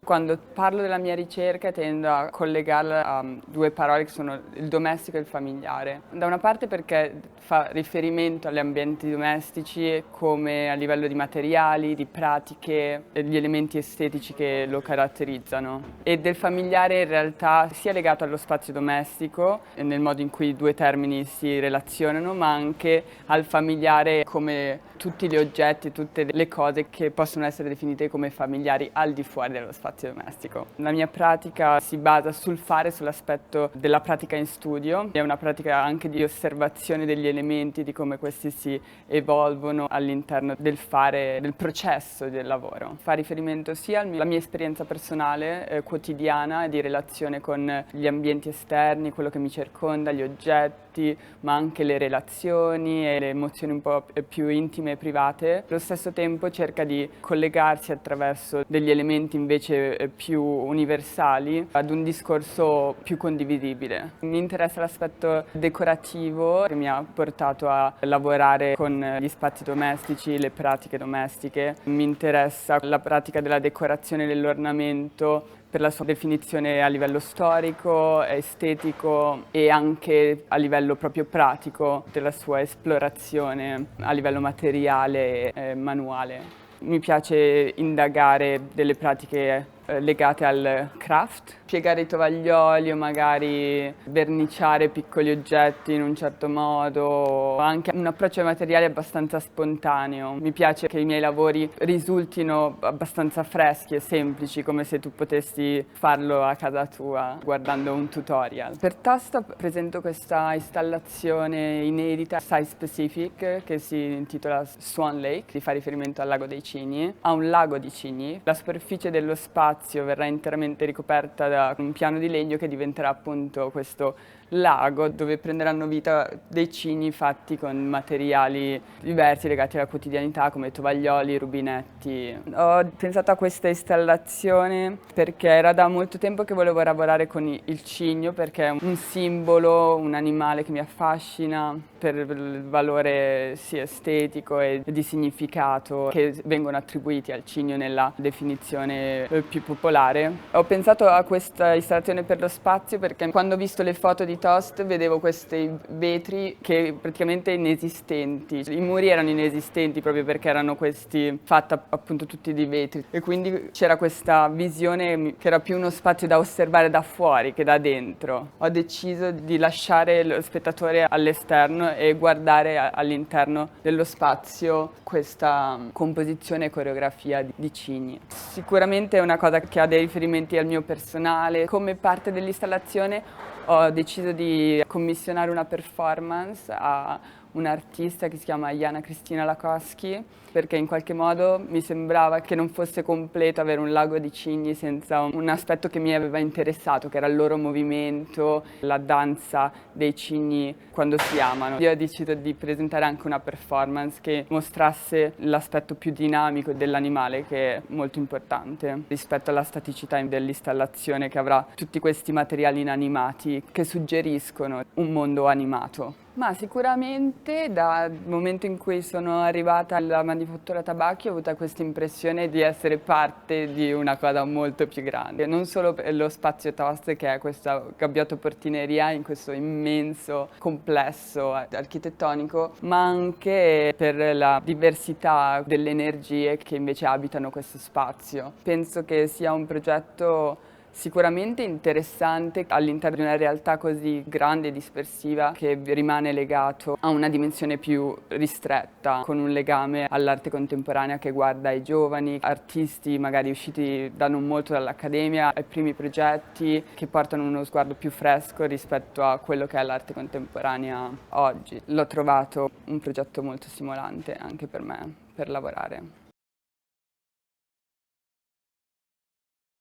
Quando parlo della mia ricerca tendo a collegarla a due parole che sono il domestico e il familiare. Da una parte perché fa riferimento agli ambienti domestici come a livello di materiali, di pratiche, gli elementi estetici che lo caratterizzano. E del familiare in realtà sia legato allo spazio domestico, nel modo in cui i due termini si relazionano, ma anche al familiare come tutti gli oggetti, tutte le cose che possono essere definite come familiari al di fuori dello spazio domestico. La mia pratica si basa sul fare, sull'aspetto della pratica in studio, è una pratica anche di osservazione degli elementi, di come questi si evolvono all'interno del fare, del processo del lavoro. Fa riferimento sia alla mia esperienza personale, quotidiana, di relazione con gli ambienti esterni, quello che mi circonda, gli oggetti, ma anche le relazioni e le emozioni un po' più intime e private. Allo stesso tempo cerca di collegarsi attraverso degli elementi invece più universali ad un discorso più condivisibile. Mi interessa l'aspetto decorativo che mi ha portato a lavorare con gli spazi domestici, le pratiche domestiche. Mi interessa la pratica della decorazione e dell'ornamento per la sua definizione a livello storico, estetico e anche a livello proprio pratico della sua esplorazione a livello materiale e manuale. Mi piace indagare delle pratiche legate al craft, piegare i tovaglioli o magari verniciare piccoli oggetti in un certo modo, anche un approccio ai materiali abbastanza spontaneo. Mi piace che i miei lavori risultino abbastanza freschi e semplici, come se tu potessi farlo a casa tua guardando un tutorial. Per Tasta presento questa installazione inedita, site specific, che si intitola Swan Lake, che fa riferimento al lago dei Cigni. Ha un lago di cigni, la superficie dello spazio verrà interamente ricoperta da un piano di legno che diventerà appunto questo lago dove prenderanno vita dei cigni fatti con materiali diversi legati alla quotidianità come tovaglioli, rubinetti. Ho pensato a questa installazione perché era da molto tempo che volevo lavorare con il cigno, perché è un simbolo, un animale che mi affascina per il valore sia estetico e di significato che vengono attribuiti al cigno nella definizione più popolare. Ho pensato a questa installazione per lo spazio perché quando ho visto le foto di Toast vedevo questi vetri che praticamente inesistenti. I muri erano inesistenti proprio perché erano questi fatti appunto tutti di vetri e quindi c'era questa visione che era più uno spazio da osservare da fuori che da dentro. Ho deciso di lasciare lo spettatore all'esterno e guardare all'interno dello spazio questa composizione e coreografia di cigni. Sicuramente è una cosa che ha dei riferimenti al mio personale. Come parte dell'installazione ho deciso di commissionare una performance a un'artista che si chiama Jana Cristina Lakowski, perché in qualche modo mi sembrava che non fosse completo avere un lago di cigni senza un aspetto che mi aveva interessato, che era il loro movimento, la danza dei cigni quando si amano. Io ho deciso di presentare anche una performance che mostrasse l'aspetto più dinamico dell'animale, che è molto importante rispetto alla staticità dell'installazione, che avrà tutti questi materiali inanimati che suggeriscono un mondo animato. Ma sicuramente dal momento in cui sono arrivata alla manifattura tabacchi ho avuto questa impressione di essere parte di una cosa molto più grande. Non solo per lo spazio Toast, che è questa gabbiotto portineria in questo immenso complesso architettonico, ma anche per la diversità delle energie che invece abitano questo spazio. Penso che sia un progetto sicuramente interessante all'interno di una realtà così grande e dispersiva che rimane legato a una dimensione più ristretta, con un legame all'arte contemporanea che guarda ai giovani, artisti magari usciti da non molto dall'accademia, ai primi progetti che portano uno sguardo più fresco rispetto a quello che è l'arte contemporanea oggi. L'ho trovato un progetto molto stimolante anche per me, per lavorare.